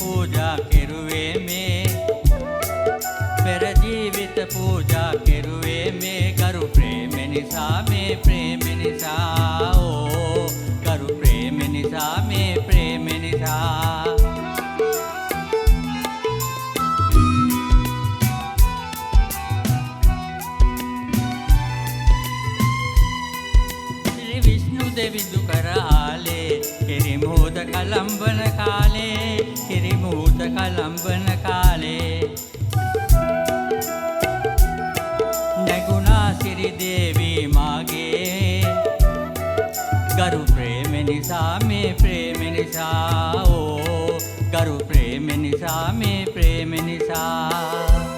පූජා කෙරුවේ මේ පෙර ජීවිත පූජා කෙරුවේ මේ ගරු ප්‍රේම නිසා මේ ප්‍රේම නිසා ඕ ගරු ප්‍රේම නිසා මේ ප්‍රේම නිසා ශ්‍රී විෂ්ණු දෙවිඳු කරාලේ කිරිමුද කලම්බන කාලේ කිරිමුද කලම්බන කාලේ නැගුණා සිරි දේවී මාගේ ගරු ප්‍රේම නිසා මේ ප්‍රේම නිසා ඕ ගරු ප්‍රේම නිසා මේ ප්‍රේම නිසා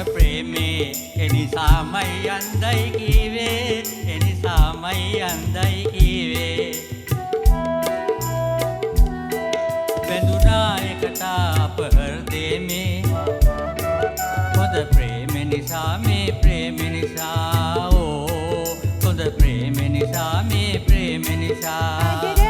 ප්‍රේමේ එනිසාමයි අන්දයි කීවේ එනිසාමයි අන්දයි කීවේ බැඳුනා එකට අප හෘදේ හොඳ ප්‍රේම නිසා මේ ප්‍රේම නිසා ඕ හොඳ ප්‍රේම නිසා මේ ප්‍රේම නිසා